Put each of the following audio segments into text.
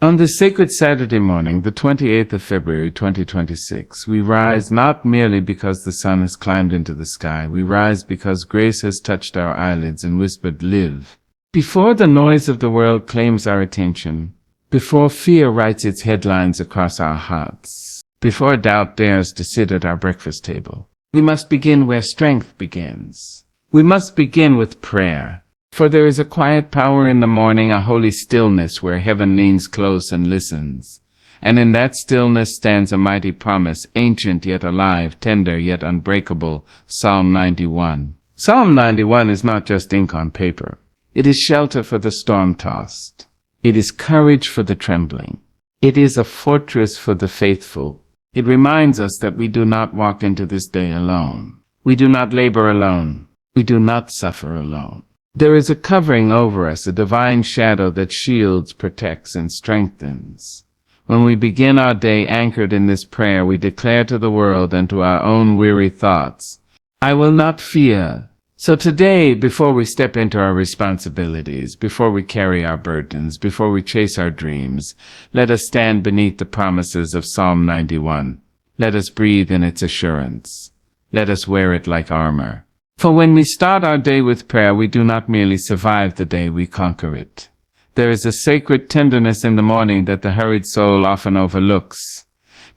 On this sacred Saturday morning, the 28th of February 2026, we rise not merely because the sun has climbed into the sky. We rise because grace has touched our eyelids and whispered, "Live." Before the noise of the world claims our attention, before fear writes its headlines across our hearts, before doubt dares to sit at our breakfast table, we must begin where strength begins. We must begin with prayer. For there is a quiet power in the morning, a holy stillness where heaven leans close and listens. And in that stillness stands a mighty promise, ancient yet alive, tender yet unbreakable, Psalm 91. Psalm 91 is not just ink on paper. It is shelter for the storm-tossed. It is courage for the trembling. It is a fortress for the faithful. It reminds us that we do not walk into this day alone. We do not labor alone. We do not suffer alone. There is a covering over us, a divine shadow that shields, protects, and strengthens. When we begin our day anchored in this prayer, we declare to the world and to our own weary thoughts, "I will not fear." So today, before we step into our responsibilities, before we carry our burdens, before we chase our dreams, let us stand beneath the promises of Psalm 91. Let us breathe in its assurance. Let us wear it like armor. For when we start our day with prayer, we do not merely survive the day, we conquer it. There is a sacred tenderness in the morning that the hurried soul often overlooks.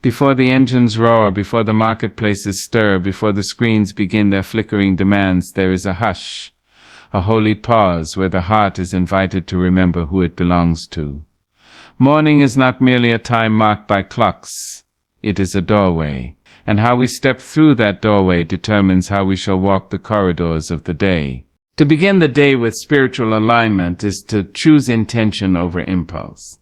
Before the engines roar, before the marketplaces stir, before the screens begin their flickering demands, there is a hush, a holy pause where the heart is invited to remember who it belongs to. Morning is not merely a time marked by clocks. It is a doorway. And how we step through that doorway determines how we shall walk the corridors of the day. To begin the day with spiritual alignment is to choose intention over impulse.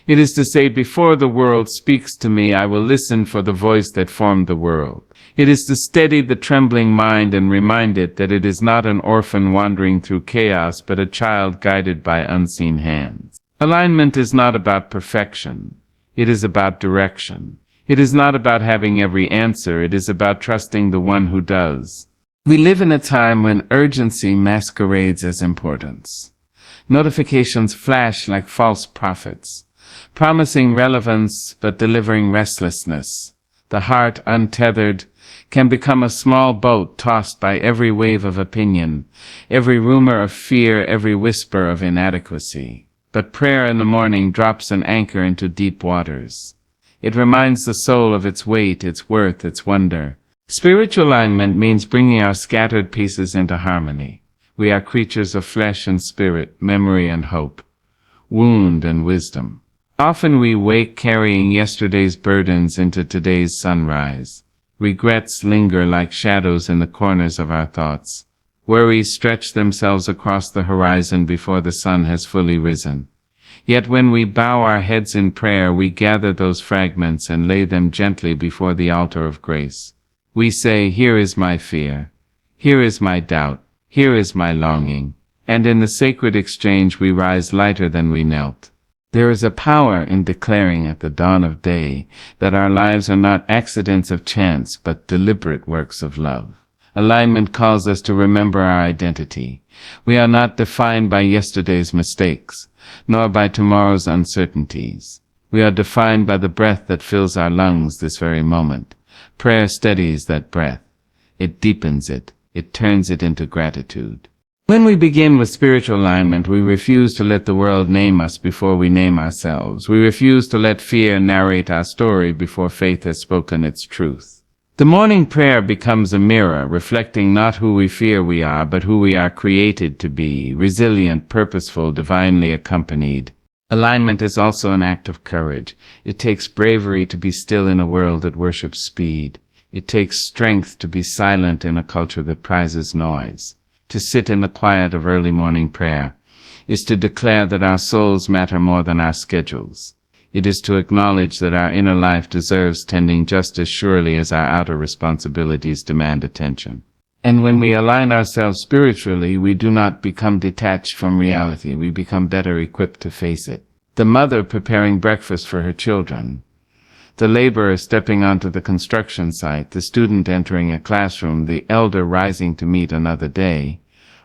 It is to say, before the world speaks to me, I will listen for the voice that formed the world. It is to steady the trembling mind and remind it that it is not an orphan wandering through chaos, but a child guided by unseen hands. Alignment is not about perfection. It is about direction. It is not about having every answer. It is about trusting the one who does. We live in a time when urgency masquerades as importance. Notifications flash like false prophets, promising relevance but delivering restlessness. The heart, untethered, can become a small boat tossed by every wave of opinion, every rumor of fear, every whisper of inadequacy. But prayer in the morning drops an anchor into deep waters. It reminds the soul of its weight, its worth, its wonder. Spiritual alignment means bringing our scattered pieces into harmony. We are creatures of flesh and spirit, memory and hope, wound and wisdom. Often we wake carrying yesterday's burdens into today's sunrise. Regrets linger like shadows in the corners of our thoughts. Worries stretch themselves across the horizon before the sun has fully risen. Yet when we bow our heads in prayer, we gather those fragments and lay them gently before the altar of grace. We say, "Here is my fear. Here is my doubt. Here is my longing." And in the sacred exchange we rise lighter than we knelt. There is a power in declaring at the dawn of day that our lives are not accidents of chance, but deliberate works of love. Alignment calls us to remember our identity. We are not defined by yesterday's mistakes, nor by tomorrow's uncertainties. We are defined by the breath that fills our lungs this very moment. Prayer steadies that breath. It deepens it. It turns it into gratitude. When we begin with spiritual alignment, we refuse to let the world name us before we name ourselves. We refuse to let fear narrate our story before faith has spoken its truth. The morning prayer becomes a mirror, reflecting not who we fear we are, but who we are created to be, resilient, purposeful, divinely accompanied. Alignment is also an act of courage. It takes bravery to be still in a world that worships speed. It takes strength to be silent in a culture that prizes noise. To sit in the quiet of early morning prayer is to declare that our souls matter more than our schedules. It is to acknowledge that our inner life deserves tending just as surely as our outer responsibilities demand attention. And when we align ourselves spiritually, we do not become detached from reality. We become better equipped to face it. The mother preparing breakfast for her children, the laborer stepping onto the construction site, the student entering a classroom, the elder rising to meet another day,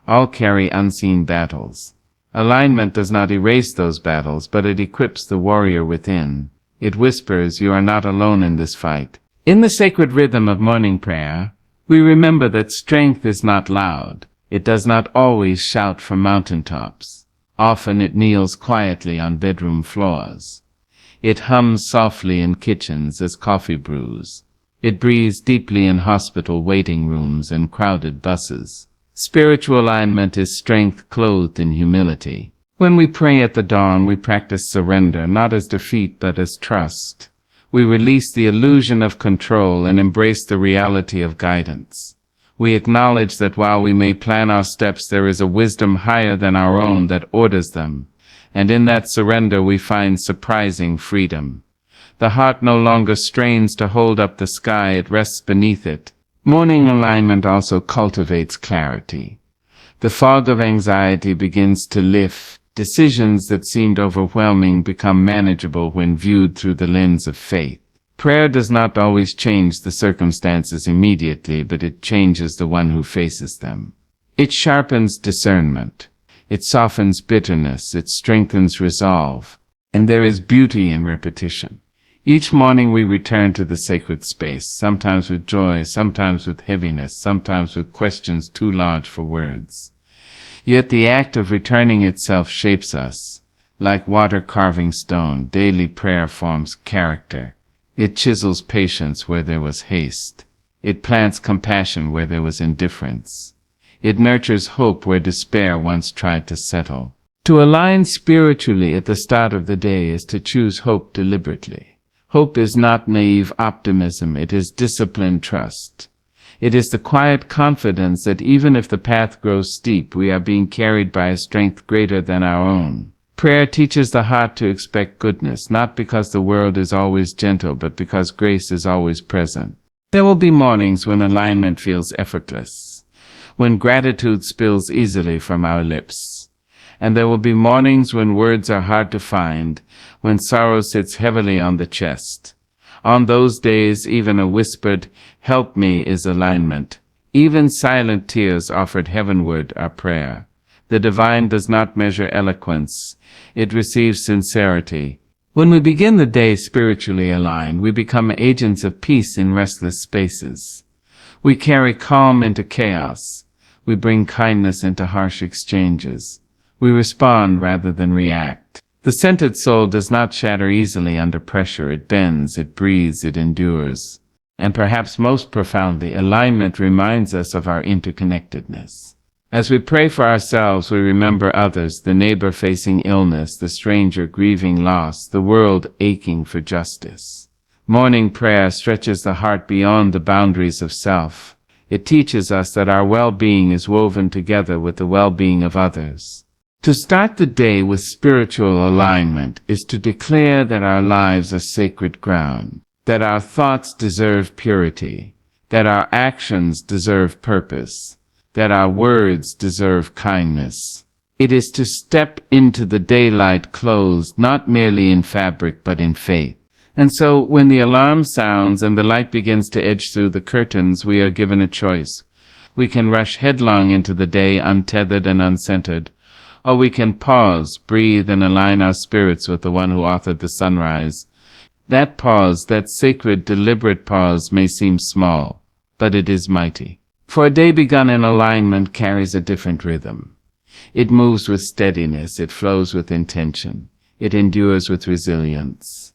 all carry unseen battles. Alignment does not erase those battles, but it equips the warrior within. It whispers, "You are not alone in this fight." In the sacred rhythm of morning prayer, we remember that strength is not loud. It does not always shout from mountaintops. Often it kneels quietly on bedroom floors. It hums softly in kitchens as coffee brews. It breathes deeply in hospital waiting rooms and crowded buses. Spiritual alignment is strength clothed in humility. When we pray at the dawn, we practice surrender, not as defeat but as trust. We release the illusion of control and embrace the reality of guidance. We acknowledge that while we may plan our steps, there is a wisdom higher than our own that orders them. And in that surrender we find surprising freedom. The heart no longer strains to hold up the sky, it rests beneath it. Morning alignment also cultivates clarity. The fog of anxiety begins to lift. Decisions that seemed overwhelming become manageable when viewed through the lens of faith. Prayer does not always change the circumstances immediately, but it changes the one who faces them. It sharpens discernment. It softens bitterness. It strengthens resolve. And there is beauty in repetition. Each morning we return to the sacred space, sometimes with joy, sometimes with heaviness, sometimes with questions too large for words. Yet the act of returning itself shapes us. Like water carving stone, daily prayer forms character. It chisels patience where there was haste. It plants compassion where there was indifference. It nurtures hope where despair once tried to settle. To align spiritually at the start of the day is to choose hope deliberately. Hope is not naive optimism, it is disciplined trust. It is the quiet confidence that even if the path grows steep, we are being carried by a strength greater than our own. Prayer teaches the heart to expect goodness, not because the world is always gentle, but because grace is always present. There will be mornings when alignment feels effortless, when gratitude spills easily from our lips. And there will be mornings when words are hard to find, when sorrow sits heavily on the chest. On those days, even a whispered, "Help me," is alignment. Even silent tears offered heavenward are prayer. The divine does not measure eloquence. It receives sincerity. When we begin the day spiritually aligned, we become agents of peace in restless spaces. We carry calm into chaos. We bring kindness into harsh exchanges. We respond rather than react. The centered soul does not shatter easily under pressure. It bends, it breathes, it endures. And perhaps most profoundly, alignment reminds us of our interconnectedness. As we pray for ourselves, we remember others, the neighbor facing illness, the stranger grieving loss, the world aching for justice. Morning prayer stretches the heart beyond the boundaries of self. It teaches us that our well-being is woven together with the well-being of others. To start the day with spiritual alignment is to declare that our lives are sacred ground, that our thoughts deserve purity, that our actions deserve purpose, that our words deserve kindness. It is to step into the daylight clothed not merely in fabric but in faith. And so when the alarm sounds and the light begins to edge through the curtains, we are given a choice. We can rush headlong into the day untethered and uncentered, or we can pause, breathe, and align our spirits with the one who authored the sunrise. That pause, that sacred, deliberate pause, may seem small, but it is mighty. For a day begun in alignment carries a different rhythm. It moves with steadiness, it flows with intention, it endures with resilience.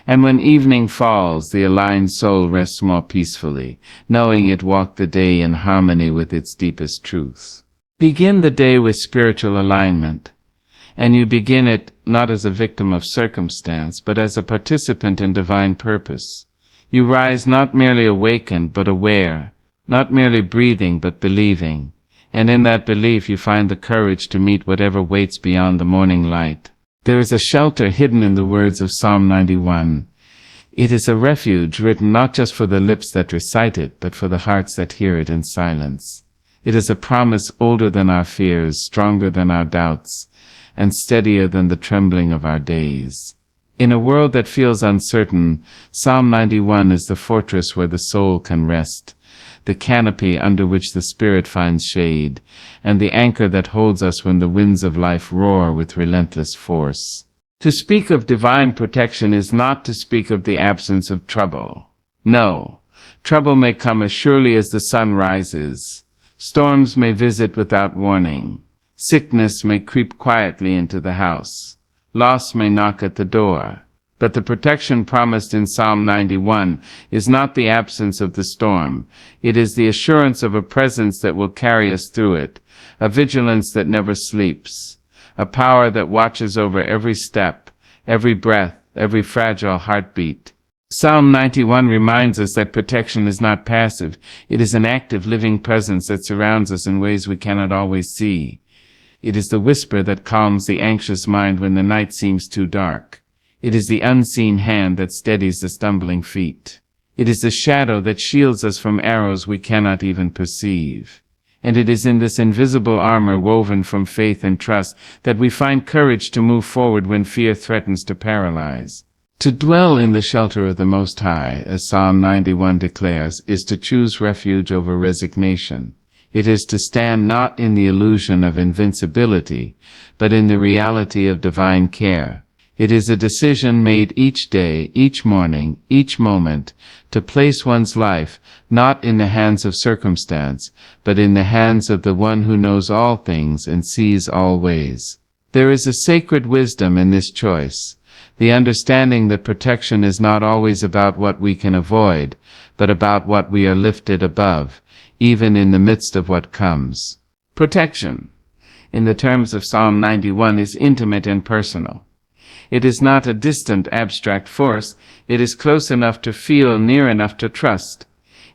And when evening falls, the aligned soul rests more peacefully, knowing it walked the day in harmony with its deepest truths. Begin the day with spiritual alignment, and you begin it not as a victim of circumstance, but as a participant in divine purpose. You rise not merely awakened, but aware, not merely breathing, but believing, and in that belief you find the courage to meet whatever waits beyond the morning light. There is a shelter hidden in the words of Psalm 91. It is a refuge written not just for the lips that recite it, but for the hearts that hear it in silence. It is a promise older than our fears, stronger than our doubts, and steadier than the trembling of our days. In a world that feels uncertain, Psalm 91 is the fortress where the soul can rest. the canopy under which the spirit finds shade, and the anchor that holds us when the winds of life roar with relentless force. To speak of divine protection is not to speak of the absence of trouble. No, trouble may come as surely as the sun rises. Storms may visit without warning. Sickness may creep quietly into the house. Loss may knock at the door. But the protection promised in Psalm 91 is not the absence of the storm. It is the assurance of a presence that will carry us through it, a vigilance that never sleeps, a power that watches over every step, every breath, every fragile heartbeat. Psalm 91 reminds us that protection is not passive. It is an active, living presence that surrounds us in ways we cannot always see. It is the whisper that calms the anxious mind when the night seems too dark. It is the unseen hand that steadies the stumbling feet. It is the shadow that shields us from arrows we cannot even perceive. And it is in this invisible armor woven from faith and trust that we find courage to move forward when fear threatens to paralyze. To dwell in the shelter of the Most High, as Psalm 91 declares, is to choose refuge over resignation. It is to stand not in the illusion of invincibility, but in the reality of divine care. It is a decision made each day, each morning, each moment, to place one's life not in the hands of circumstance, but in the hands of the one who knows all things and sees all ways. There is a sacred wisdom in this choice, the understanding that protection is not always about what we can avoid, but about what we are lifted above, even in the midst of what comes. Protection, in the terms of Psalm 91, is intimate and personal. It is not a distant, abstract force. It is close enough to feel, near enough to trust.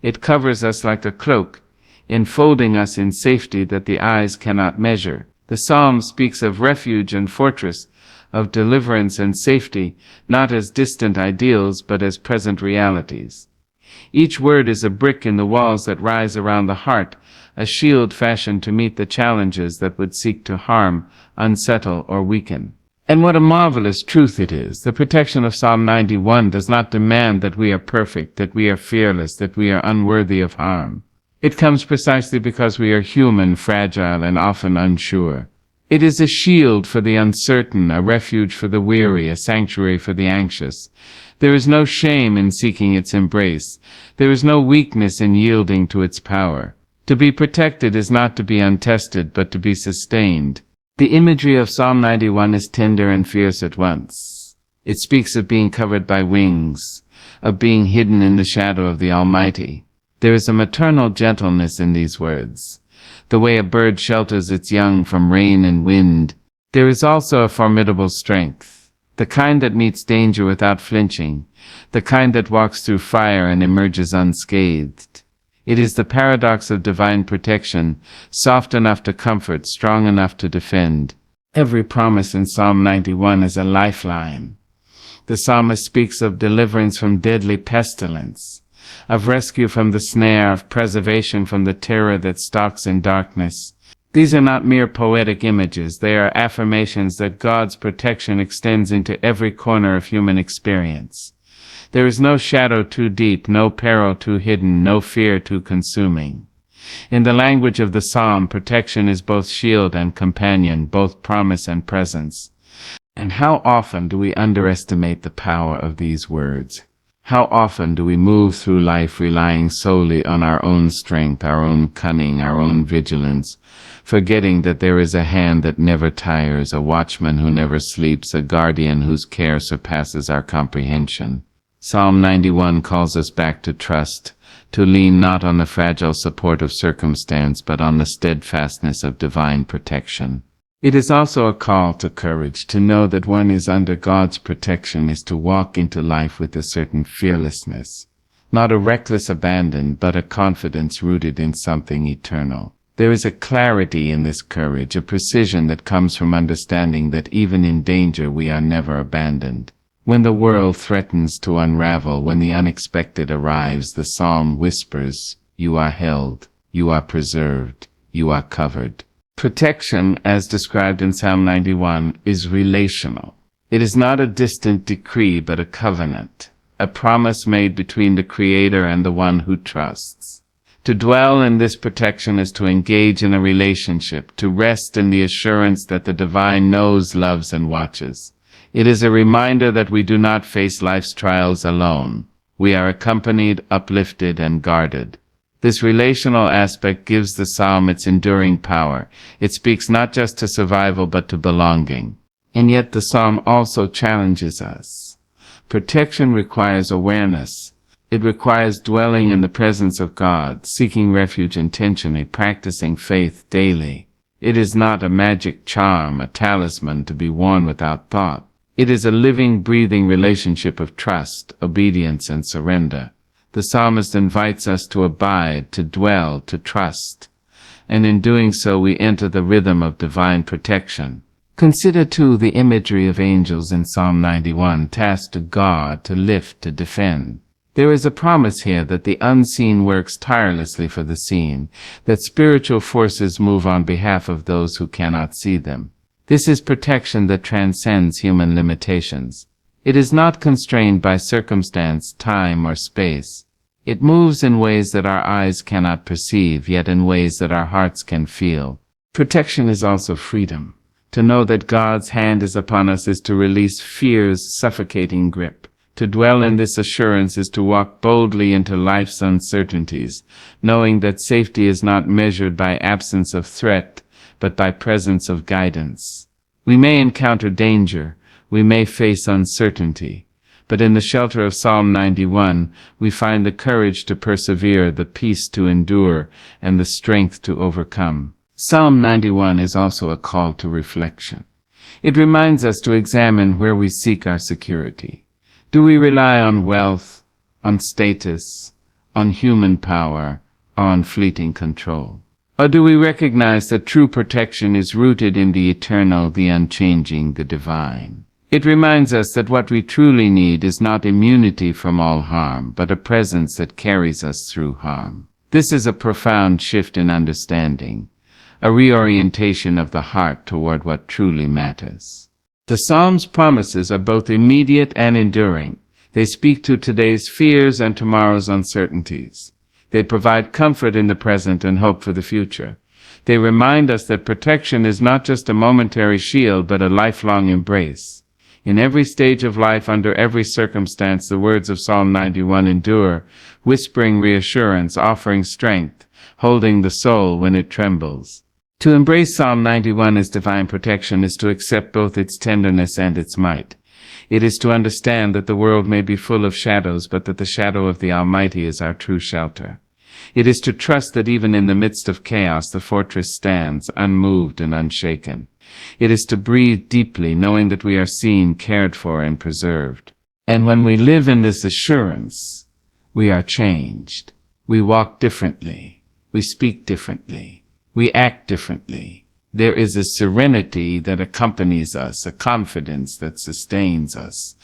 It covers us like a cloak, enfolding us in safety that the eyes cannot measure. The psalm speaks of refuge and fortress, of deliverance and safety, not as distant ideals but as present realities. Each word is a brick in the walls that rise around the heart, a shield fashioned to meet the challenges that would seek to harm, unsettle, or weaken. And what a marvelous truth it is. The protection of Psalm 91 does not demand that we are perfect, that we are fearless, that we are unworthy of harm. It comes precisely because we are human, fragile, and often unsure. It is a shield for the uncertain, a refuge for the weary, a sanctuary for the anxious. There is no shame in seeking its embrace. There is no weakness in yielding to its power. To be protected is not to be untested, but to be sustained. The imagery of Psalm 91 is tender and fierce at once. It speaks of being covered by wings, of being hidden in the shadow of the Almighty. There is a maternal gentleness in these words, the way a bird shelters its young from rain and wind. There is also a formidable strength, the kind that meets danger without flinching, the kind that walks through fire and emerges unscathed. It is the paradox of divine protection, soft enough to comfort, strong enough to defend. Every promise in Psalm 91 is a lifeline. The psalmist speaks of deliverance from deadly pestilence, of rescue from the snare, of preservation from the terror that stalks in darkness. These are not mere poetic images. They are affirmations that God's protection extends into every corner of human experience. There is no shadow too deep, no peril too hidden, no fear too consuming. In the language of the psalm, protection is both shield and companion, both promise and presence. And how often do we underestimate the power of these words? How often do we move through life relying solely on our own strength, our own cunning, our own vigilance, forgetting that there is a hand that never tires, a watchman who never sleeps, a guardian whose care surpasses our comprehension. Psalm 91 calls us back to trust, to lean not on the fragile support of circumstance, but on the steadfastness of divine protection. It is also a call to courage. To know that one is under God's protection is to walk into life with a certain fearlessness, not a reckless abandon, but a confidence rooted in something eternal. There is a clarity in this courage, a precision that comes from understanding that even in danger we are never abandoned. When the world threatens to unravel, when the unexpected arrives, the psalm whispers, "You are held, you are preserved, you are covered." Protection, as described in Psalm 91, is relational. It is not a distant decree, but a covenant, a promise made between the Creator and the one who trusts. To dwell in this protection is to engage in a relationship, to rest in the assurance that the divine knows, loves, and watches. It is a reminder that we do not face life's trials alone. We are accompanied, uplifted, and guarded. This relational aspect gives the psalm its enduring power. It speaks not just to survival but to belonging. And yet the psalm also challenges us. Protection requires awareness. It requires dwelling in the presence of God, seeking refuge intentionally, practicing faith daily. It is not a magic charm, a talisman to be worn without thought. It is a living, breathing relationship of trust, obedience, and surrender. The psalmist invites us to abide, to dwell, to trust. And in doing so we enter the rhythm of divine protection. Consider too the imagery of angels in Psalm 91, tasked to guard, to lift, to defend. There is a promise here that the unseen works tirelessly for the seen, that spiritual forces move on behalf of those who cannot see them. This is protection that transcends human limitations. It is not constrained by circumstance, time, or space. It moves in ways that our eyes cannot perceive, yet in ways that our hearts can feel. Protection is also freedom. To know that God's hand is upon us is to release fear's suffocating grip. To dwell in this assurance is to walk boldly into life's uncertainties, knowing that safety is not measured by absence of threat, but by presence of guidance. We may encounter danger, we may face uncertainty, but in the shelter of Psalm 91, we find the courage to persevere, the peace to endure, and the strength to overcome. Psalm 91 is also a call to reflection. It reminds us to examine where we seek our security. Do we rely on wealth, on status, on human power, or on fleeting control? Or do we recognize that true protection is rooted in the eternal, the unchanging, the divine? It reminds us that what we truly need is not immunity from all harm, but a presence that carries us through harm. This is a profound shift in understanding, a reorientation of the heart toward what truly matters. The Psalm's promises are both immediate and enduring. They speak to today's fears and tomorrow's uncertainties. They provide comfort in the present and hope for the future. They remind us that protection is not just a momentary shield but a lifelong embrace. In every stage of life, under every circumstance, the words of Psalm 91 endure, whispering reassurance, offering strength, holding the soul when it trembles. To embrace Psalm 91 as divine protection is to accept both its tenderness and its might. It is to understand that the world may be full of shadows, but that the shadow of the Almighty is our true shelter. It is to trust that even in the midst of chaos, the fortress stands, unmoved and unshaken. It is to breathe deeply, knowing that we are seen, cared for, and preserved. And when we live in this assurance, we are changed. We walk differently. We speak differently. We act differently. There is a serenity that accompanies us, a confidence that sustains us,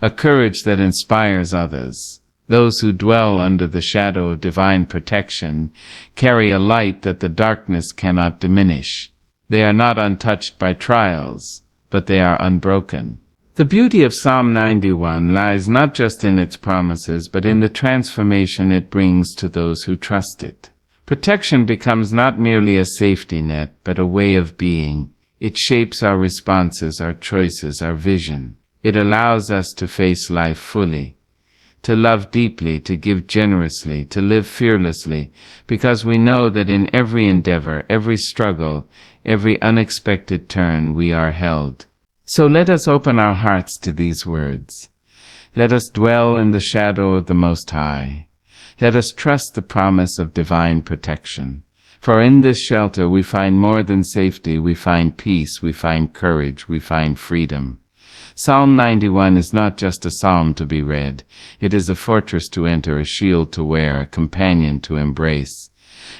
a courage that inspires others. Those who dwell under the shadow of divine protection carry a light that the darkness cannot diminish. They are not untouched by trials, but they are unbroken. The beauty of Psalm 91 lies not just in its promises, but in the transformation it brings to those who trust it. Protection becomes not merely a safety net, but a way of being. It shapes our responses, our choices, our vision. It allows us to face life fully, to love deeply, to give generously, to live fearlessly, because we know that in every endeavor, every struggle, every unexpected turn, we are held. So let us open our hearts to these words. Let us dwell in the shadow of the Most High. Let us trust the promise of divine protection. For in this shelter we find more than safety, we find peace, we find courage, we find freedom. Psalm 91 is not just a psalm to be read. It is a fortress to enter, a shield to wear, a companion to embrace.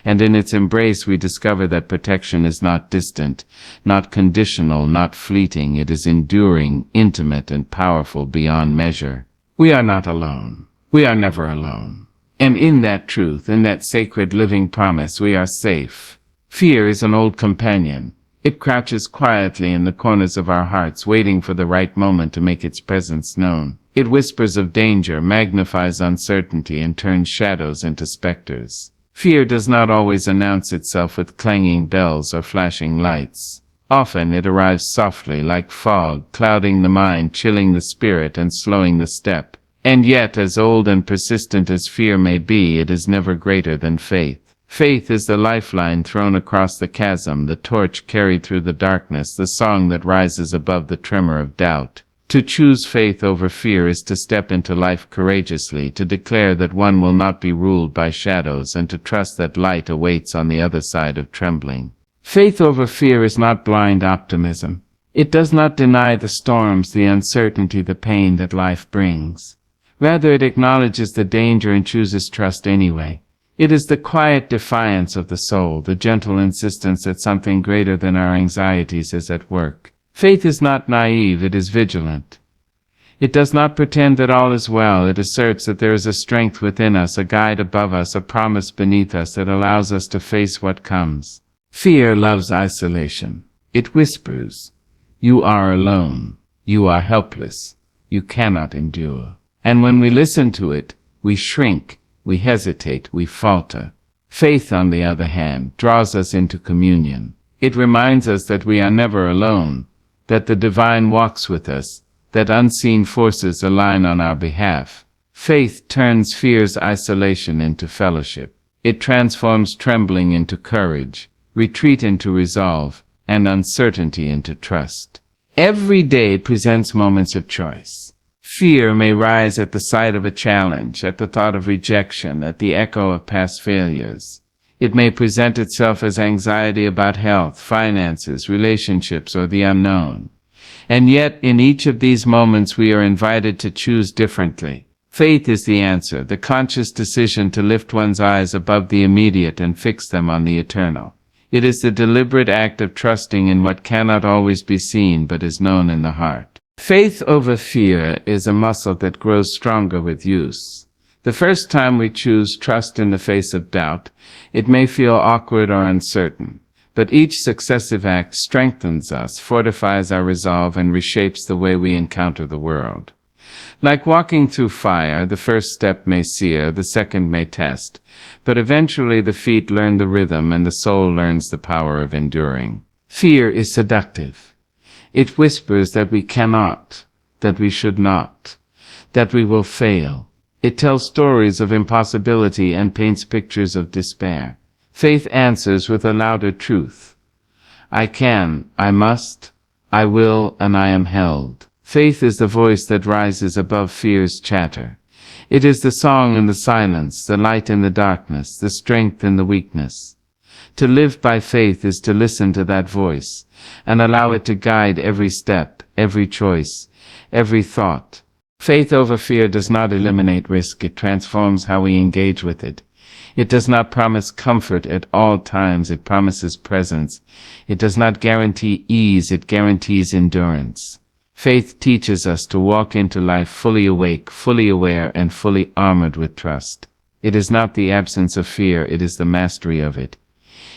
And in its embrace we discover that protection is not distant, not conditional, not fleeting. It is enduring, intimate, and powerful beyond measure. We are not alone. We are never alone. And in that truth, in that sacred living promise, we are safe. Fear is an old companion. It crouches quietly in the corners of our hearts, waiting for the right moment to make its presence known. It whispers of danger, magnifies uncertainty, and turns shadows into specters. Fear does not always announce itself with clanging bells or flashing lights. Often it arrives softly like fog, clouding the mind, chilling the spirit, and slowing the step. And yet, as old and persistent as fear may be, it is never greater than faith. Faith is the lifeline thrown across the chasm, the torch carried through the darkness, the song that rises above the tremor of doubt. To choose faith over fear is to step into life courageously, to declare that one will not be ruled by shadows, and to trust that light awaits on the other side of trembling. Faith over fear is not blind optimism. It does not deny the storms, the uncertainty, the pain that life brings. Rather, it acknowledges the danger and chooses trust anyway. It is the quiet defiance of the soul, the gentle insistence that something greater than our anxieties is at work. Faith is not naive, it is vigilant. It does not pretend that all is well, it asserts that there is a strength within us, a guide above us, a promise beneath us that allows us to face what comes. Fear loves isolation. It whispers, "You are alone. You are helpless. You cannot endure." And when we listen to it, we shrink, we hesitate, we falter. Faith, on the other hand, draws us into communion. It reminds us that we are never alone, that the divine walks with us, that unseen forces align on our behalf. Faith turns fear's isolation into fellowship. It transforms trembling into courage, retreat into resolve, and uncertainty into trust. Every day presents moments of choice. Fear may rise at the sight of a challenge, at the thought of rejection, at the echo of past failures. It may present itself as anxiety about health, finances, relationships, or the unknown. And yet, in each of these moments, we are invited to choose differently. Faith is the answer, the conscious decision to lift one's eyes above the immediate and fix them on the eternal. It is the deliberate act of trusting in what cannot always be seen but is known in the heart. Faith over fear is a muscle that grows stronger with use. The first time we choose trust in the face of doubt, it may feel awkward or uncertain, but each successive act strengthens us, fortifies our resolve, and reshapes the way we encounter the world. Like walking through fire, the first step may sear, the second may test, but eventually the feet learn the rhythm and the soul learns the power of enduring. Fear is seductive. It whispers that we cannot, that we should not, that we will fail. It tells stories of impossibility and paints pictures of despair. Faith answers with a louder truth. I can, I must, I will, and I am held. Faith is the voice that rises above fear's chatter. It is the song in the silence, the light in the darkness, the strength in the weakness. To live by faith is to listen to that voice and allow it to guide every step, every choice, every thought. Faith over fear does not eliminate risk, it transforms how we engage with it. It does not promise comfort at all times, it promises presence. It does not guarantee ease, it guarantees endurance. Faith teaches us to walk into life fully awake, fully aware, and fully armored with trust. It is not the absence of fear, it is the mastery of it.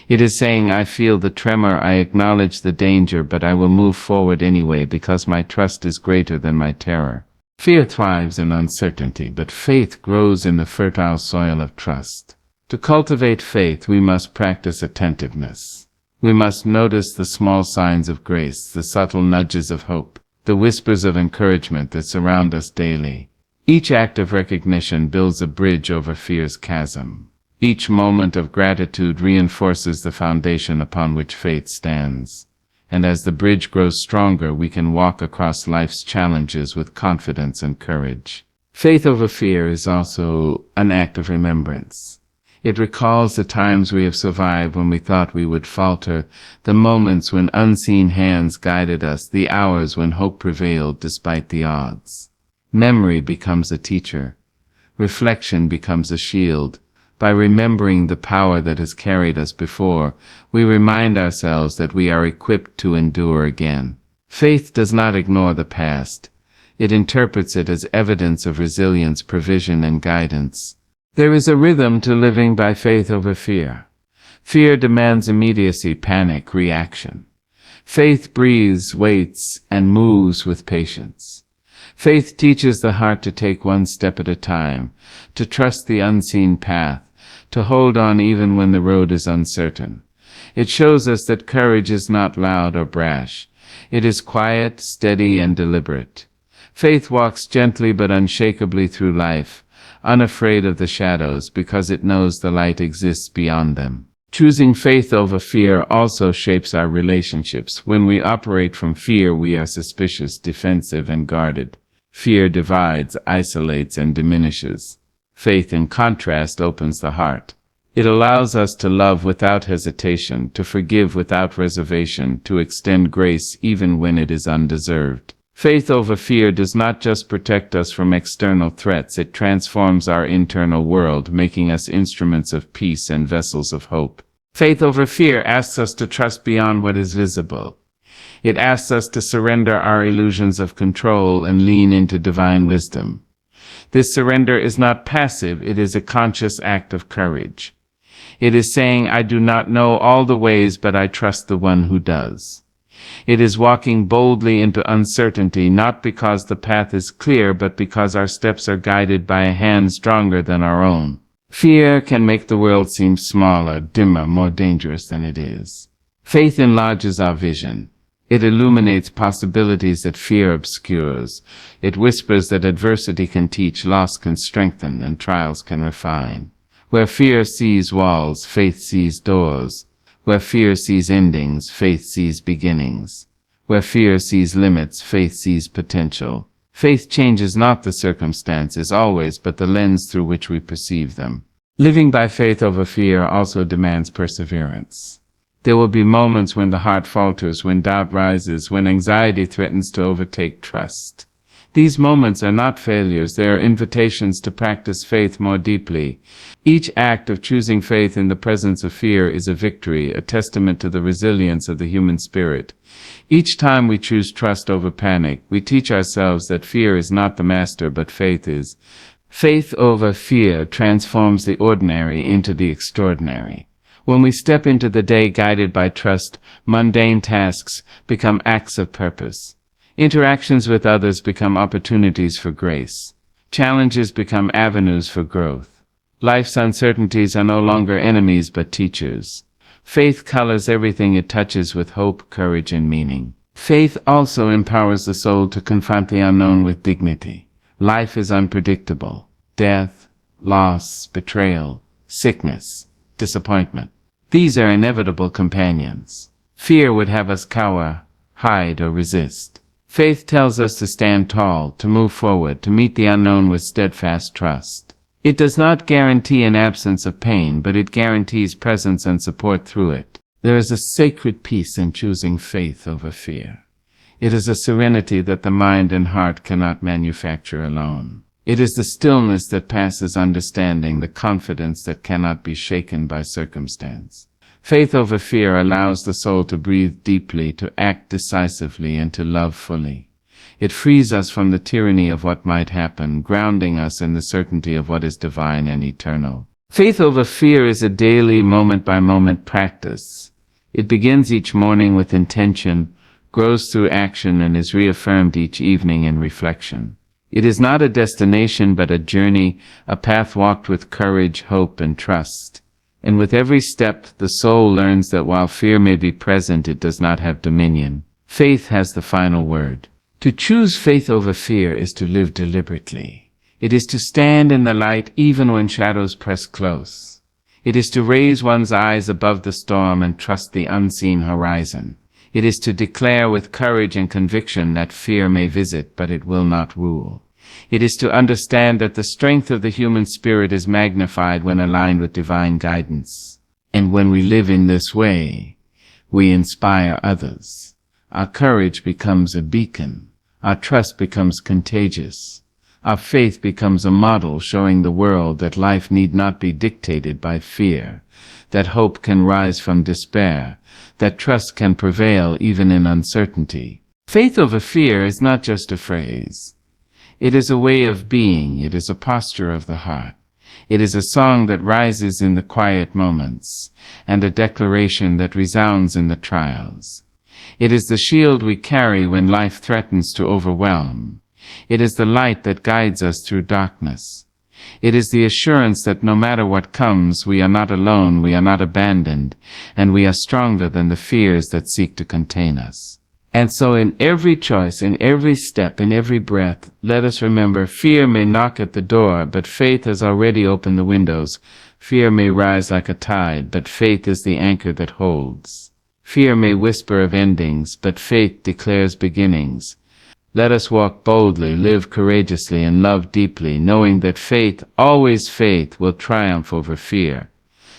It is saying, I feel the tremor, I acknowledge the danger, but I will move forward anyway because my trust is greater than my terror. Fear thrives in uncertainty, but faith grows in the fertile soil of trust. To cultivate faith, we must practice attentiveness. We must notice the small signs of grace, the subtle nudges of hope, the whispers of encouragement that surround us daily. Each act of recognition builds a bridge over fear's chasm. Each moment of gratitude reinforces the foundation upon which faith stands. And as the bridge grows stronger, we can walk across life's challenges with confidence and courage. Faith over fear is also an act of remembrance. It recalls the times we have survived when we thought we would falter, the moments when unseen hands guided us, the hours when hope prevailed despite the odds. Memory becomes a teacher. Reflection becomes a shield. By remembering the power that has carried us before, we remind ourselves that we are equipped to endure again. Faith does not ignore the past. It interprets it as evidence of resilience, provision, and guidance. There is a rhythm to living by faith over fear. Fear demands immediacy, panic, reaction. Faith breathes, waits, and moves with patience. Faith teaches the heart to take one step at a time, to trust the unseen path, to hold on even when the road is uncertain. It shows us that courage is not loud or brash. It is quiet, steady, and deliberate. Faith walks gently but unshakably through life, unafraid of the shadows because it knows the light exists beyond them. Choosing faith over fear also shapes our relationships. When we operate from fear, we are suspicious, defensive, and guarded. Fear divides, isolates, and diminishes. Faith, in contrast, opens the heart. It allows us to love without hesitation, to forgive without reservation, to extend grace even when it is undeserved. Faith over fear does not just protect us from external threats, it transforms our internal world, making us instruments of peace and vessels of hope. Faith over fear asks us to trust beyond what is visible. It asks us to surrender our illusions of control and lean into divine wisdom. This surrender is not passive, it is a conscious act of courage. It is saying, I do not know all the ways, but I trust the one who does. It is walking boldly into uncertainty, not because the path is clear, but because our steps are guided by a hand stronger than our own. Fear can make the world seem smaller, dimmer, more dangerous than it is. Faith enlarges our vision. It illuminates possibilities that fear obscures. It whispers that adversity can teach, loss can strengthen, and trials can refine. Where fear sees walls, faith sees doors. Where fear sees endings, faith sees beginnings. Where fear sees limits, faith sees potential. Faith changes not the circumstances always, but the lens through which we perceive them. Living by faith over fear also demands perseverance. There will be moments when the heart falters, when doubt rises, when anxiety threatens to overtake trust. These moments are not failures, they are invitations to practice faith more deeply. Each act of choosing faith in the presence of fear is a victory, a testament to the resilience of the human spirit. Each time we choose trust over panic, we teach ourselves that fear is not the master, but faith is. Faith over fear transforms the ordinary into the extraordinary. When we step into the day guided by trust, mundane tasks become acts of purpose. Interactions with others become opportunities for grace. Challenges become avenues for growth. Life's uncertainties are no longer enemies but teachers. Faith colors everything it touches with hope, courage, and meaning. Faith also empowers the soul to confront the unknown with dignity. Life is unpredictable. Death, loss, betrayal, sickness, disappointment. These are inevitable companions. Fear would have us cower, hide, or resist. Faith tells us to stand tall, to move forward, to meet the unknown with steadfast trust. It does not guarantee an absence of pain, but it guarantees presence and support through it. There is a sacred peace in choosing faith over fear. It is a serenity that the mind and heart cannot manufacture alone. It is the stillness that passes understanding, the confidence that cannot be shaken by circumstance. Faith over fear allows the soul to breathe deeply, to act decisively, and to love fully. It frees us from the tyranny of what might happen, grounding us in the certainty of what is divine and eternal. Faith over fear is a daily, moment-by-moment practice. It begins each morning with intention, grows through action, and is reaffirmed each evening in reflection. It is not a destination but a journey, a path walked with courage, hope, and trust. And with every step, the soul learns that while fear may be present, it does not have dominion. Faith has the final word. To choose faith over fear is to live deliberately. It is to stand in the light even when shadows press close. It is to raise one's eyes above the storm and trust the unseen horizon. It is to declare with courage and conviction that fear may visit, but it will not rule. It is to understand that the strength of the human spirit is magnified when aligned with divine guidance. And when we live in this way, we inspire others. Our courage becomes a beacon. Our trust becomes contagious. Our faith becomes a model showing the world that life need not be dictated by fear, that hope can rise from despair, that trust can prevail even in uncertainty. Faith over fear is not just a phrase. It is a way of being. It is a posture of the heart. It is a song that rises in the quiet moments, and a declaration that resounds in the trials. It is the shield we carry when life threatens to overwhelm. It is the light that guides us through darkness. It is the assurance that no matter what comes, we are not alone, we are not abandoned, and we are stronger than the fears that seek to contain us. And so in every choice, in every step, in every breath, let us remember, fear may knock at the door, but faith has already opened the windows. Fear may rise like a tide, but faith is the anchor that holds. Fear may whisper of endings, but faith declares beginnings. Let us walk boldly, live courageously, and love deeply, knowing that faith, always faith, will triumph over fear.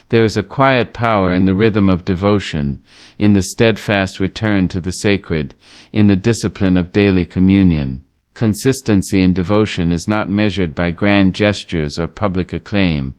There is a quiet power in the rhythm of devotion, in the steadfast return to the sacred, in the discipline of daily communion. Consistency in devotion is not measured by grand gestures or public acclaim.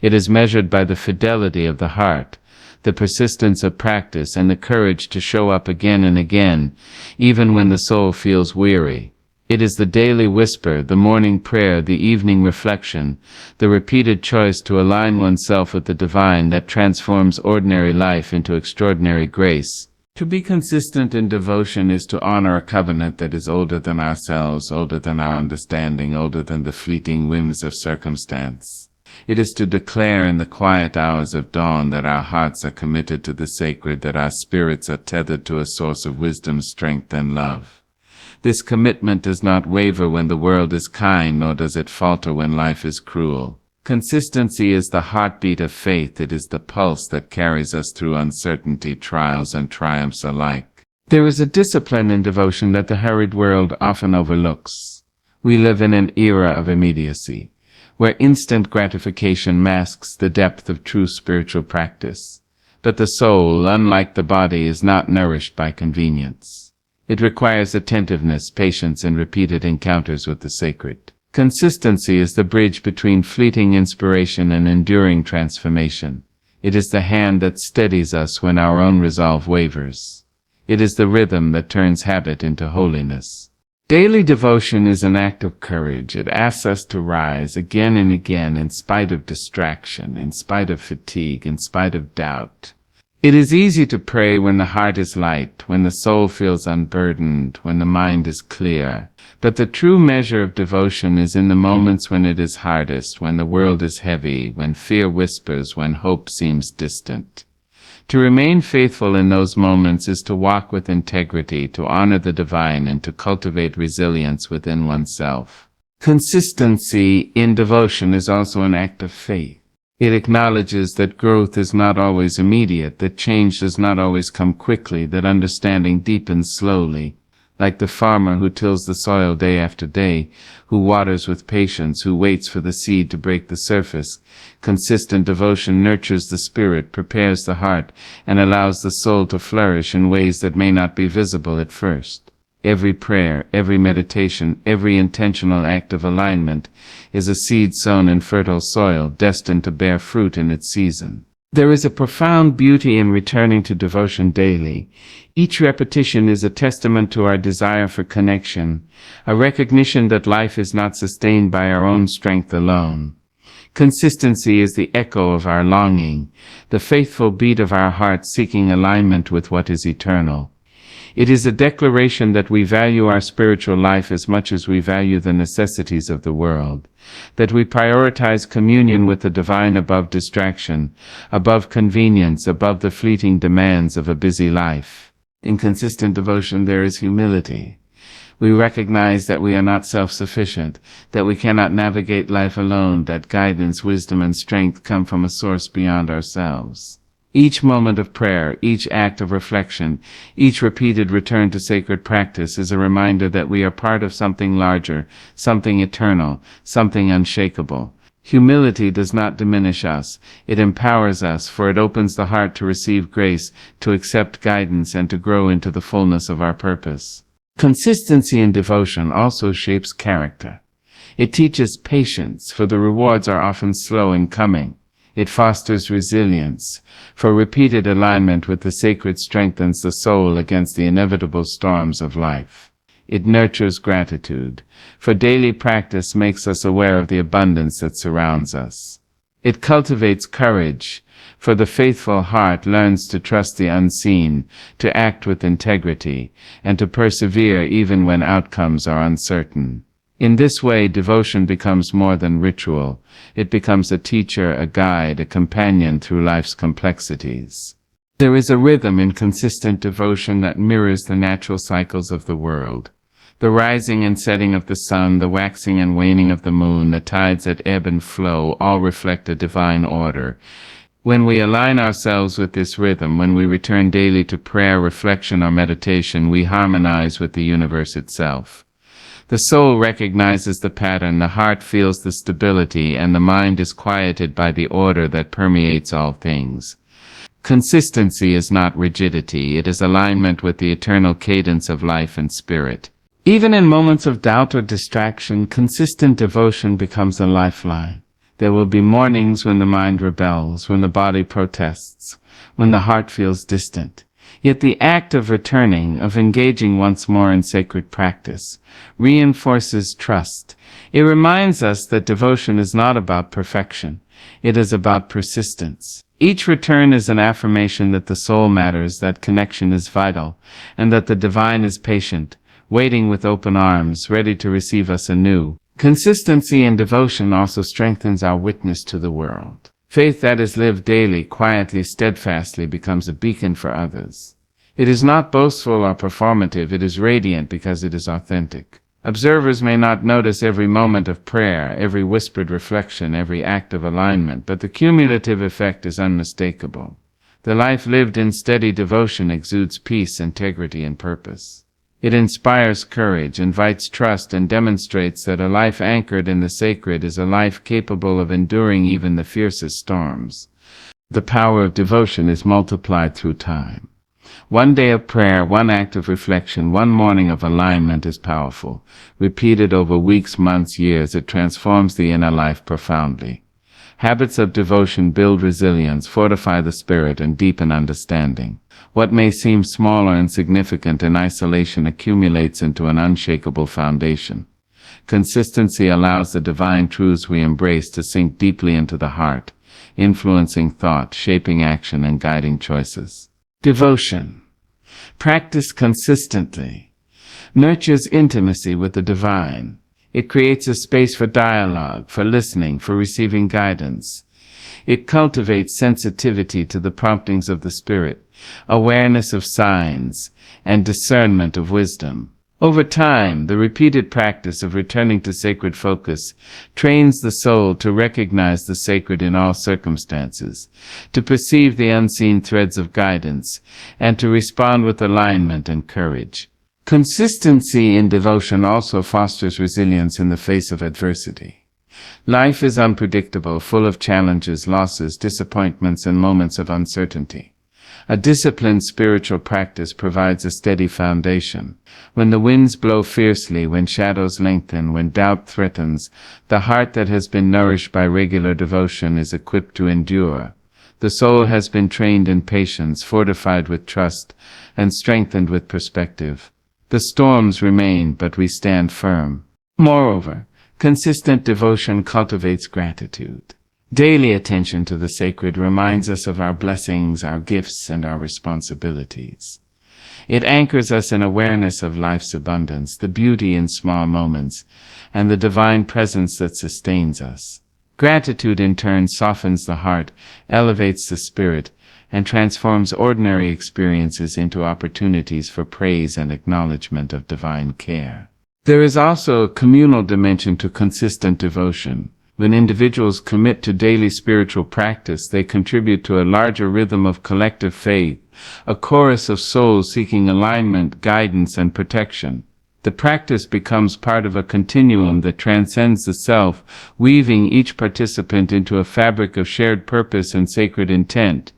It is measured by the fidelity of the heart, the persistence of practice, and the courage to show up again and again, even when the soul feels weary. It is the daily whisper, the morning prayer, the evening reflection, the repeated choice to align oneself with the divine that transforms ordinary life into extraordinary grace. To be consistent in devotion is to honor a covenant that is older than ourselves, older than our understanding, older than the fleeting whims of circumstance. It is to declare in the quiet hours of dawn that our hearts are committed to the sacred, that our spirits are tethered to a source of wisdom, strength, and love. This commitment does not waver when the world is kind, nor does it falter when life is cruel. Consistency is the heartbeat of faith. It is the pulse that carries us through uncertainty, trials, and triumphs alike. There is a discipline in devotion that the hurried world often overlooks. We live in an era of immediacy, where instant gratification masks the depth of true spiritual practice. But the soul, unlike the body, is not nourished by convenience. It requires attentiveness, patience, and repeated encounters with the sacred. Consistency is the bridge between fleeting inspiration and enduring transformation. It is the hand that steadies us when our own resolve wavers. It is the rhythm that turns habit into holiness. Daily devotion is an act of courage. It asks us to rise again and again in spite of distraction, in spite of fatigue, in spite of doubt. It is easy to pray when the heart is light, when the soul feels unburdened, when the mind is clear. But the true measure of devotion is in the moments when it is hardest, when the world is heavy, when fear whispers, when hope seems distant. To remain faithful in those moments is to walk with integrity, to honor the divine, and to cultivate resilience within oneself. Consistency in devotion is also an act of faith. It acknowledges that growth is not always immediate, that change does not always come quickly, that understanding deepens slowly. Like the farmer who tills the soil day after day, who waters with patience, who waits for the seed to break the surface, consistent devotion nurtures the spirit, prepares the heart, and allows the soul to flourish in ways that may not be visible at first. Every prayer, every meditation, every intentional act of alignment is a seed sown in fertile soil, destined to bear fruit in its season. There is a profound beauty in returning to devotion daily. Each repetition is a testament to our desire for connection, a recognition that life is not sustained by our own strength alone. Consistency is the echo of our longing, the faithful beat of our heart seeking alignment with what is eternal. It is a declaration that we value our spiritual life as much as we value the necessities of the world, that we prioritize communion with the divine above distraction, above convenience, above the fleeting demands of a busy life. In consistent devotion there is humility. We recognize that we are not self-sufficient, that we cannot navigate life alone, that guidance, wisdom, and strength come from a source beyond ourselves. Each moment of prayer, each act of reflection, each repeated return to sacred practice is a reminder that we are part of something larger, something eternal, something unshakable. Humility does not diminish us, it empowers us, for it opens the heart to receive grace, to accept guidance, and to grow into the fullness of our purpose. Consistency in devotion also shapes character. It teaches patience, for the rewards are often slow in coming. It fosters resilience, for repeated alignment with the sacred strengthens the soul against the inevitable storms of life. It nurtures gratitude, for daily practice makes us aware of the abundance that surrounds us. It cultivates courage, for the faithful heart learns to trust the unseen, to act with integrity, and to persevere even when outcomes are uncertain. In this way, devotion becomes more than ritual. It becomes a teacher, a guide, a companion through life's complexities. There is a rhythm in consistent devotion that mirrors the natural cycles of the world. The rising and setting of the sun, the waxing and waning of the moon, the tides that ebb and flow, all reflect a divine order. When we align ourselves with this rhythm, when we return daily to prayer, reflection, or meditation, we harmonize with the universe itself. The soul recognizes the pattern, the heart feels the stability, and the mind is quieted by the order that permeates all things. Consistency is not rigidity, it is alignment with the eternal cadence of life and spirit. Even in moments of doubt or distraction, consistent devotion becomes a lifeline. There will be mornings when the mind rebels, when the body protests, when the heart feels distant. Yet the act of returning, of engaging once more in sacred practice, reinforces trust. It reminds us that devotion is not about perfection. It is about persistence. Each return is an affirmation that the soul matters, that connection is vital, and that the divine is patient, waiting with open arms, ready to receive us anew. Consistency in devotion also strengthens our witness to the world. Faith that is lived daily, quietly, steadfastly, becomes a beacon for others. It is not boastful or performative, it is radiant because it is authentic. Observers may not notice every moment of prayer, every whispered reflection, every act of alignment, but the cumulative effect is unmistakable. The life lived in steady devotion exudes peace, integrity, and purpose. It inspires courage, invites trust, and demonstrates that a life anchored in the sacred is a life capable of enduring even the fiercest storms. The power of devotion is multiplied through time. One day of prayer, one act of reflection, one morning of alignment is powerful. Repeated over weeks, months, years, it transforms the inner life profoundly. Habits of devotion build resilience, fortify the spirit, and deepen understanding. What may seem small or insignificant in isolation accumulates into an unshakable foundation. Consistency allows the divine truths we embrace to sink deeply into the heart, influencing thought, shaping action, and guiding choices. Devotion, practiced consistently, nurtures intimacy with the divine. It creates a space for dialogue, for listening, for receiving guidance. It cultivates sensitivity to the promptings of the Spirit, awareness of signs, and discernment of wisdom. Over time, the repeated practice of returning to sacred focus trains the soul to recognize the sacred in all circumstances, to perceive the unseen threads of guidance, and to respond with alignment and courage. Consistency in devotion also fosters resilience in the face of adversity. Life is unpredictable, full of challenges, losses, disappointments, and moments of uncertainty. A disciplined spiritual practice provides a steady foundation. When the winds blow fiercely, when shadows lengthen, when doubt threatens, the heart that has been nourished by regular devotion is equipped to endure. The soul has been trained in patience, fortified with trust, and strengthened with perspective. The storms remain, but we stand firm. Moreover, consistent devotion cultivates gratitude. Daily attention to the sacred reminds us of our blessings, our gifts, and our responsibilities. It anchors us in awareness of life's abundance, the beauty in small moments, and the divine presence that sustains us. Gratitude in turn softens the heart, elevates the spirit, and transforms ordinary experiences into opportunities for praise and acknowledgement of divine care. There is also a communal dimension to consistent devotion. When individuals commit to daily spiritual practice, they contribute to a larger rhythm of collective faith, a chorus of souls seeking alignment, guidance, and protection. The practice becomes part of a continuum that transcends the self, weaving each participant into a fabric of shared purpose and sacred intent.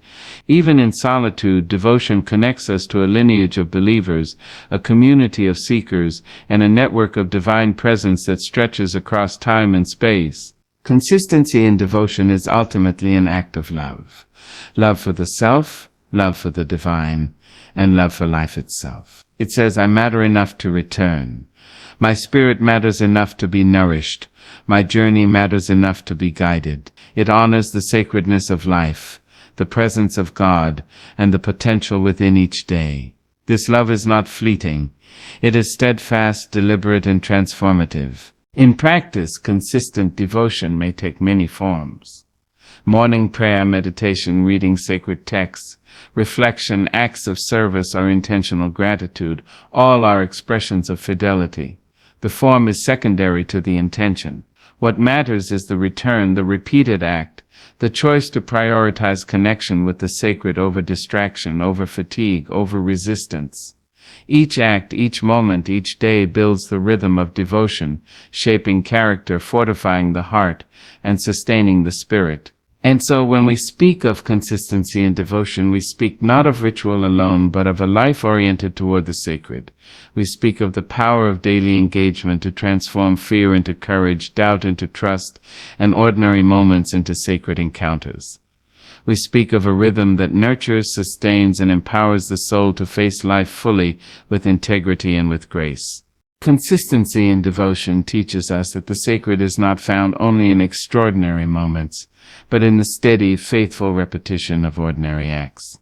Even in solitude, devotion connects us to a lineage of believers, a community of seekers, and a network of divine presence that stretches across time and space. Consistency in devotion is ultimately an act of love. Love for the self, love for the divine, and love for life itself. It says, I matter enough to return. My spirit matters enough to be nourished. My journey matters enough to be guided. It honors the sacredness of life, the presence of God, and the potential within each day. This love is not fleeting. It is steadfast, deliberate, and transformative. In practice, consistent devotion may take many forms. Morning prayer, meditation, reading sacred texts, reflection, acts of service, or intentional gratitude, all are expressions of fidelity. The form is secondary to the intention. What matters is the return, the repeated act, the choice to prioritize connection with the sacred over distraction, over fatigue, over resistance. Each act, each moment, each day builds the rhythm of devotion, shaping character, fortifying the heart, and sustaining the spirit. And so when we speak of consistency in devotion, we speak not of ritual alone, but of a life oriented toward the sacred. We speak of the power of daily engagement to transform fear into courage, doubt into trust, and ordinary moments into sacred encounters. We speak of a rhythm that nurtures, sustains, and empowers the soul to face life fully with integrity and with grace. Consistency in devotion teaches us that the sacred is not found only in extraordinary moments, but in the steady, faithful repetition of ordinary acts.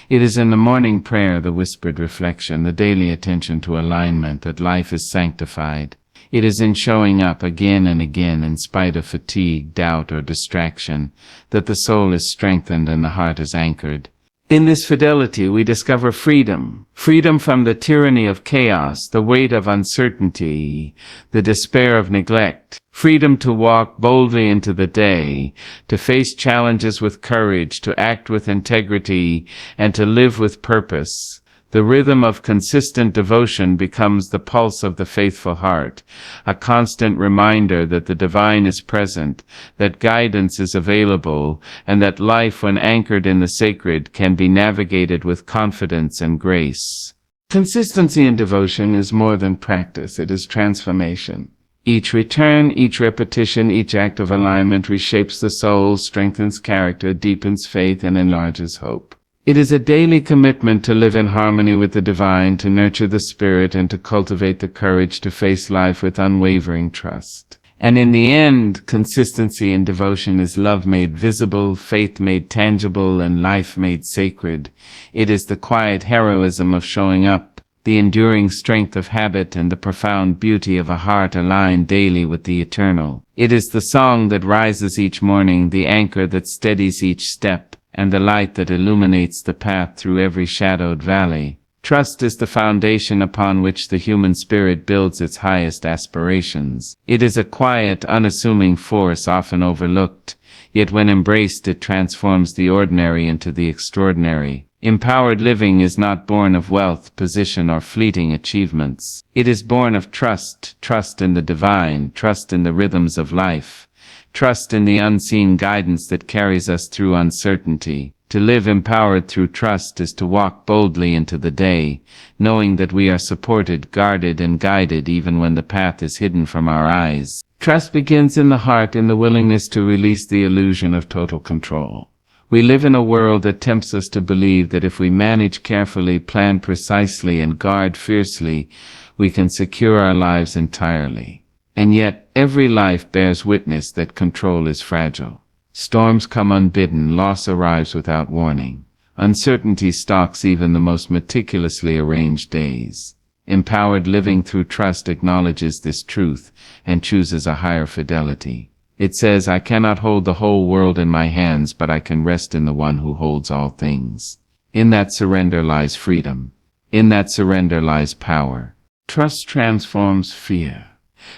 It is in the morning prayer, the whispered reflection, the daily attention to alignment, that life is sanctified. It is in showing up again and again in spite of fatigue, doubt, or distraction, that the soul is strengthened and the heart is anchored. In this fidelity we discover freedom from the tyranny of chaos, the weight of uncertainty, the despair of neglect, freedom to walk boldly into the day, to face challenges with courage, to act with integrity, and to live with purpose. The rhythm of consistent devotion becomes the pulse of the faithful heart, a constant reminder that the divine is present, that guidance is available, and that life, when anchored in the sacred, can be navigated with confidence and grace. Consistency in devotion is more than practice, it is transformation. Each return, each repetition, each act of alignment reshapes the soul, strengthens character, deepens faith, and enlarges hope. It is a daily commitment to live in harmony with the divine, to nurture the spirit, and to cultivate the courage to face life with unwavering trust. And in the end, consistency in devotion is love made visible, faith made tangible, and life made sacred. It is the quiet heroism of showing up, the enduring strength of habit, and the profound beauty of a heart aligned daily with the eternal. It is the song that rises each morning, the anchor that steadies each step, and the light that illuminates the path through every shadowed valley. Trust is the foundation upon which the human spirit builds its highest aspirations. It is a quiet, unassuming force often overlooked, yet when embraced it transforms the ordinary into the extraordinary. Empowered living is not born of wealth, position, or fleeting achievements. It is born of trust in the divine, trust in the rhythms of life, trust in the unseen guidance that carries us through uncertainty. To live empowered through trust is to walk boldly into the day, knowing that we are supported, guarded, and guided even when the path is hidden from our eyes. Trust begins in the heart, in the willingness to release the illusion of total control. We live in a world that tempts us to believe that if we manage carefully, plan precisely, and guard fiercely, we can secure our lives entirely. And yet, every life bears witness that control is fragile. Storms come unbidden, loss arrives without warning. Uncertainty stalks even the most meticulously arranged days. Empowered living through trust acknowledges this truth and chooses a higher fidelity. It says, I cannot hold the whole world in my hands, but I can rest in the one who holds all things. In that surrender lies freedom. In that surrender lies power. Trust transforms fear.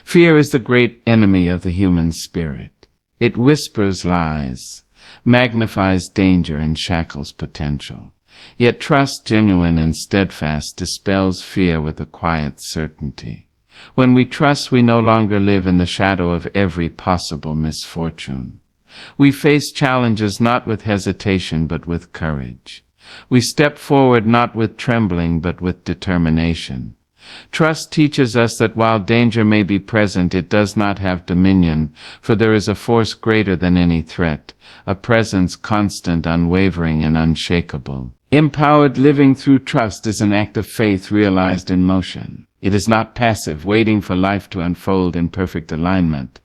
Fear is the great enemy of the human spirit. It whispers lies, magnifies danger, and shackles potential. Yet trust, genuine and steadfast, dispels fear with a quiet certainty. When we trust, we no longer live in the shadow of every possible misfortune. We face challenges not with hesitation but with courage. We step forward not with trembling but with determination. Trust teaches us that while danger may be present, it does not have dominion, for there is a force greater than any threat, a presence constant, unwavering, and unshakable. Empowered living through trust is an act of faith realized in motion. It is not passive, waiting for life to unfold in perfect alignment.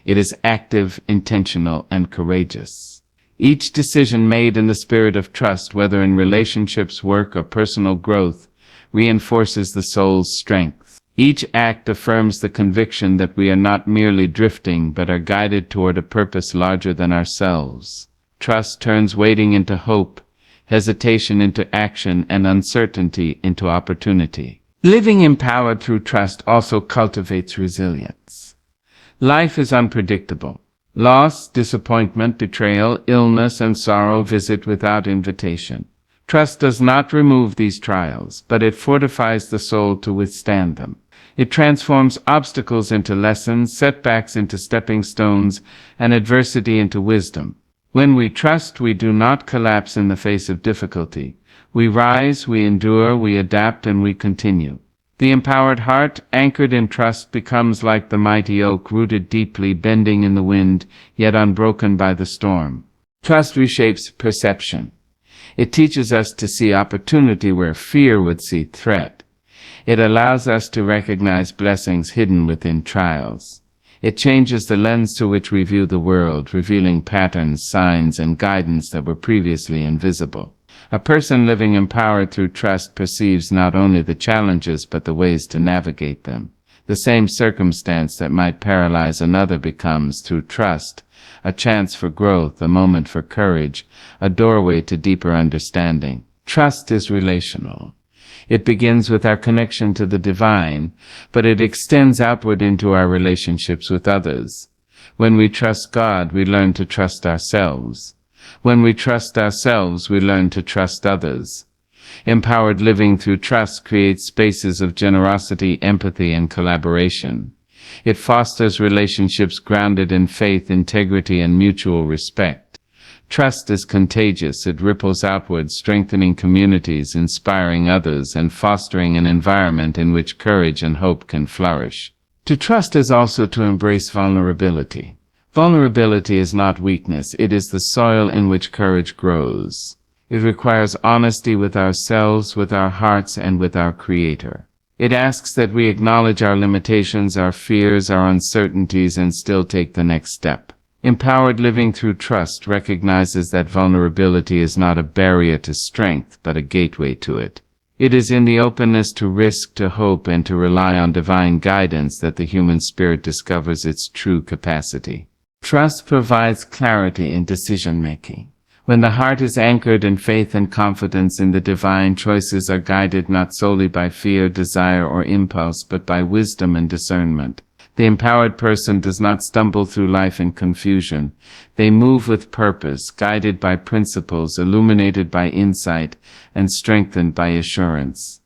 It is active, intentional, and courageous. Each decision made in the spirit of trust, whether in relationships, work, or personal growth, reinforces the soul's strength. Each act affirms the conviction that we are not merely drifting but are guided toward a purpose larger than ourselves. Trust turns waiting into hope, hesitation into action, and uncertainty into opportunity. Living empowered through trust also cultivates resilience. Life is unpredictable. Loss, disappointment, betrayal, illness, and sorrow visit without invitation. Trust does not remove these trials, but it fortifies the soul to withstand them. It transforms obstacles into lessons, setbacks into stepping stones, and adversity into wisdom. When we trust, we do not collapse in the face of difficulty. We rise, we endure, we adapt, and we continue. The empowered heart, anchored in trust, becomes like the mighty oak rooted deeply, bending in the wind, yet unbroken by the storm. Trust reshapes perception. It teaches us to see opportunity where fear would see threat. It allows us to recognize blessings hidden within trials. It changes the lens through which we view the world, revealing patterns, signs, and guidance that were previously invisible. A person living empowered through trust perceives not only the challenges but the ways to navigate them. The same circumstance that might paralyze another becomes, through trust, a chance for growth, a moment for courage, a doorway to deeper understanding. Trust is relational. It begins with our connection to the divine, but it extends outward into our relationships with others. When we trust God, we learn to trust ourselves. When we trust ourselves, we learn to trust others. Empowered living through trust creates spaces of generosity, empathy, and collaboration. It fosters relationships grounded in faith, integrity, and mutual respect. Trust is contagious. It ripples outward, strengthening communities, inspiring others, and fostering an environment in which courage and hope can flourish. To trust is also to embrace vulnerability. Vulnerability is not weakness, it is the soil in which courage grows. It requires honesty with ourselves, with our hearts, and with our Creator. It asks that we acknowledge our limitations, our fears, our uncertainties, and still take the next step. Empowered living through trust recognizes that vulnerability is not a barrier to strength, but a gateway to it. It is in the openness to risk, to hope, and to rely on divine guidance that the human spirit discovers its true capacity. Trust provides clarity in decision-making. When the heart is anchored in faith and confidence in the divine, choices are guided not solely by fear, desire, or impulse, but by wisdom and discernment. The empowered person does not stumble through life in confusion. They move with purpose, guided by principles, illuminated by insight, and strengthened by assurance.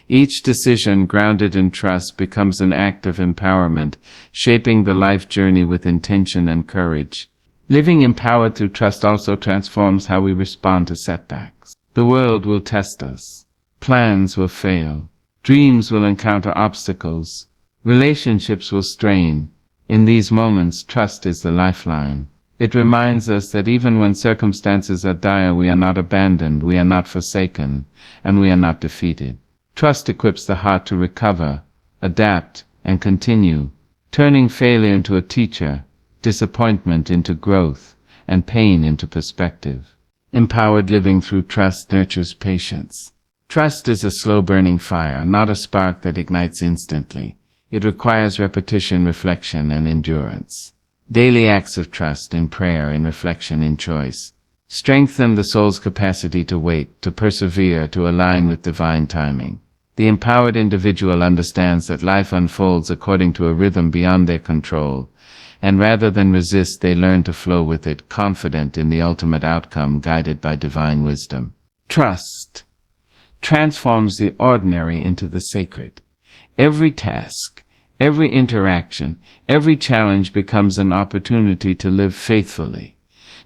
Each decision grounded in trust becomes an act of empowerment, shaping the life journey with intention and courage. Living empowered through trust also transforms how we respond to setbacks. The world will test us. Plans will fail. Dreams will encounter obstacles. Relationships will strain. In these moments, trust is the lifeline. It reminds us that even when circumstances are dire, we are not abandoned, we are not forsaken, and we are not defeated. Trust equips the heart to recover, adapt, and continue, turning failure into a teacher, disappointment into growth, and pain into perspective. Empowered living through trust nurtures patience. Trust is a slow-burning fire, not a spark that ignites instantly. It requires repetition, reflection, and endurance. Daily acts of trust in prayer, in reflection, in choice strengthen the soul's capacity to wait, to persevere, to align with divine timing. The empowered individual understands that life unfolds according to a rhythm beyond their control, and rather than resist, they learn to flow with it, confident in the ultimate outcome, guided by divine wisdom. Trust transforms the ordinary into the sacred. Every task, every interaction, every challenge becomes an opportunity to live faithfully,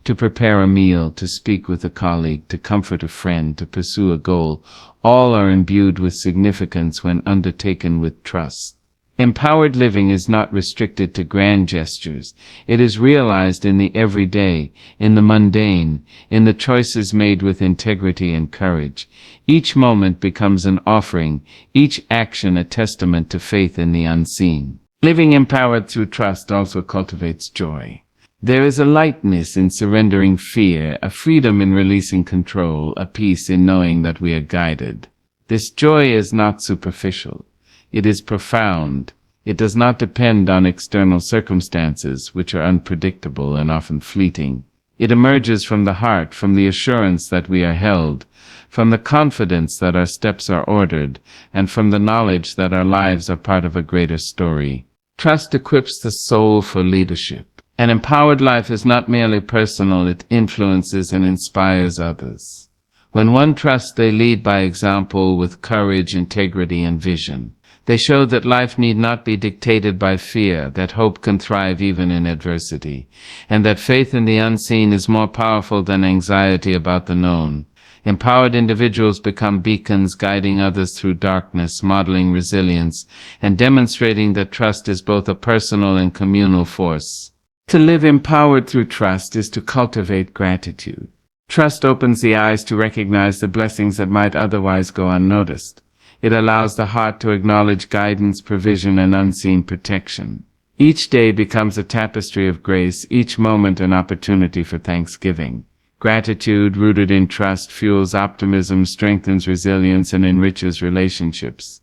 to prepare a meal, to speak with a colleague, to comfort a friend, to pursue a goal. All are imbued with significance when undertaken with trust. Empowered living is not restricted to grand gestures. It is realized in the everyday, in the mundane, in the choices made with integrity and courage. Each moment becomes an offering, each action a testament to faith in the unseen. Living empowered through trust also cultivates joy. There is a lightness in surrendering fear, a freedom in releasing control, a peace in knowing that we are guided. This joy is not superficial. It is profound. It does not depend on external circumstances, which are unpredictable and often fleeting. It emerges from the heart, from the assurance that we are held, from the confidence that our steps are ordered, and from the knowledge that our lives are part of a greater story. Trust equips the soul for leadership. An empowered life is not merely personal, it influences and inspires others. When one trusts, they lead by example with courage, integrity, and vision. They show that life need not be dictated by fear, that hope can thrive even in adversity, and that faith in the unseen is more powerful than anxiety about the known. Empowered individuals become beacons, guiding others through darkness, modeling resilience, and demonstrating that trust is both a personal and communal force. To live empowered through trust is to cultivate gratitude. Trust opens the eyes to recognize the blessings that might otherwise go unnoticed. It allows the heart to acknowledge guidance, provision, and unseen protection. Each day becomes a tapestry of grace, each moment an opportunity for thanksgiving. Gratitude rooted in trust fuels optimism, strengthens resilience, and enriches relationships.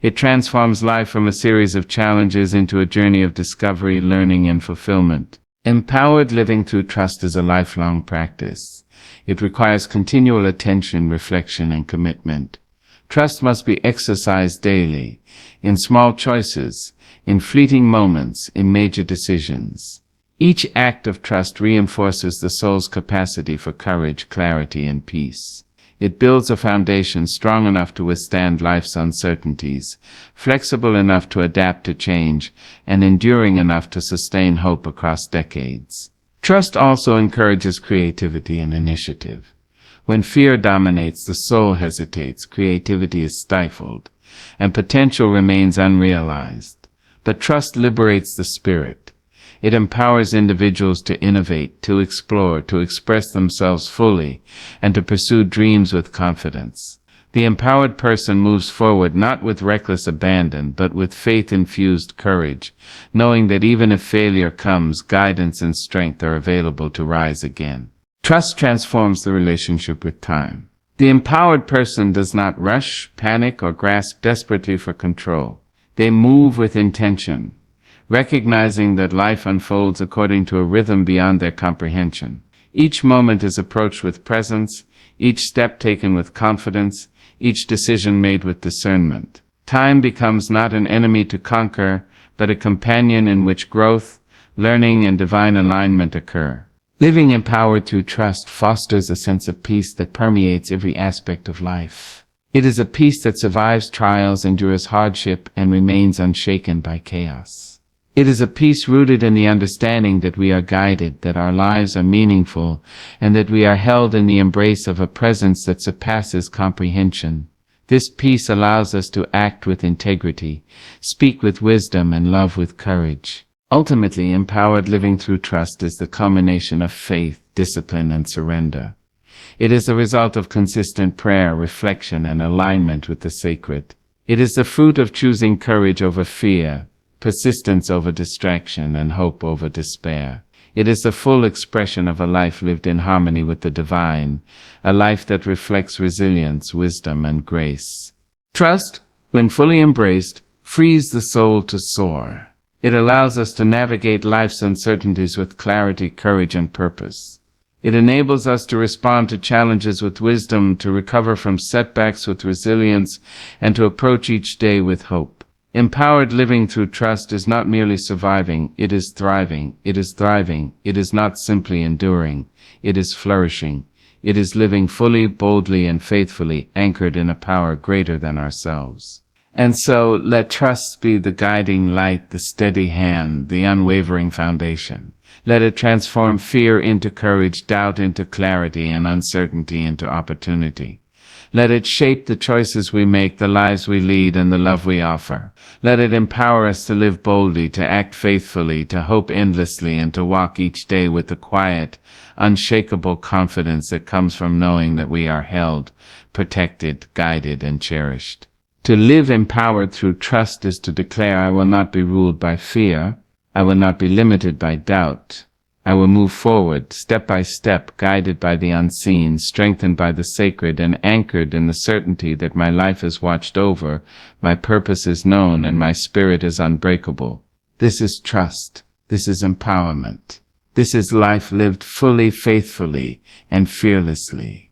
It transforms life from a series of challenges into a journey of discovery, learning, and fulfillment. Empowered living through trust is a lifelong practice. It requires continual attention, reflection, and commitment. Trust must be exercised daily, in small choices, in fleeting moments, in major decisions. Each act of trust reinforces the soul's capacity for courage, clarity, and peace. It builds a foundation strong enough to withstand life's uncertainties, flexible enough to adapt to change, and enduring enough to sustain hope across decades. Trust also encourages creativity and initiative. When fear dominates, the soul hesitates, creativity is stifled, and potential remains unrealized. But trust liberates the spirit. It empowers individuals to innovate, to explore, to express themselves fully, and to pursue dreams with confidence. The empowered person moves forward not with reckless abandon, but with faith-infused courage, knowing that even if failure comes, guidance and strength are available to rise again. Trust transforms the relationship with time. The empowered person does not rush, panic, or grasp desperately for control. They move with intention, recognizing that life unfolds according to a rhythm beyond their comprehension. Each moment is approached with presence, each step taken with confidence, each decision made with discernment. Time becomes not an enemy to conquer, but a companion in which growth, learning, and divine alignment occur. Living empowered through trust fosters a sense of peace that permeates every aspect of life. It is a peace that survives trials, endures hardship, and remains unshaken by chaos. It is a peace rooted in the understanding that we are guided, that our lives are meaningful, and that we are held in the embrace of a presence that surpasses comprehension. This peace allows us to act with integrity, speak with wisdom, and love with courage. Ultimately, empowered living through trust is the culmination of faith, discipline, and surrender. It is the result of consistent prayer, reflection, and alignment with the sacred. It is the fruit of choosing courage over fear, persistence over distraction, and hope over despair. It is the full expression of a life lived in harmony with the divine, a life that reflects resilience, wisdom, and grace. Trust, when fully embraced, frees the soul to soar. It allows us to navigate life's uncertainties with clarity, courage, and purpose. It enables us to respond to challenges with wisdom, to recover from setbacks with resilience, and to approach each day with hope. Empowered living through trust is not merely surviving, it is thriving. It is thriving. It is not simply enduring, it is flourishing. It is living fully, boldly, and faithfully, anchored in a power greater than ourselves. And so, let trust be the guiding light, the steady hand, the unwavering foundation. Let it transform fear into courage, doubt into clarity, and uncertainty into opportunity. Let it shape the choices we make, the lives we lead, and the love we offer. Let it empower us to live boldly, to act faithfully, to hope endlessly, and to walk each day with the quiet, unshakable confidence that comes from knowing that we are held, protected, guided, and cherished. To live empowered through trust is to declare, I will not be ruled by fear, I will not be limited by doubt, I will move forward, step by step, guided by the unseen, strengthened by the sacred, and anchored in the certainty that my life is watched over, my purpose is known, and my spirit is unbreakable. This is trust. This is empowerment. This is life lived fully, faithfully, and fearlessly.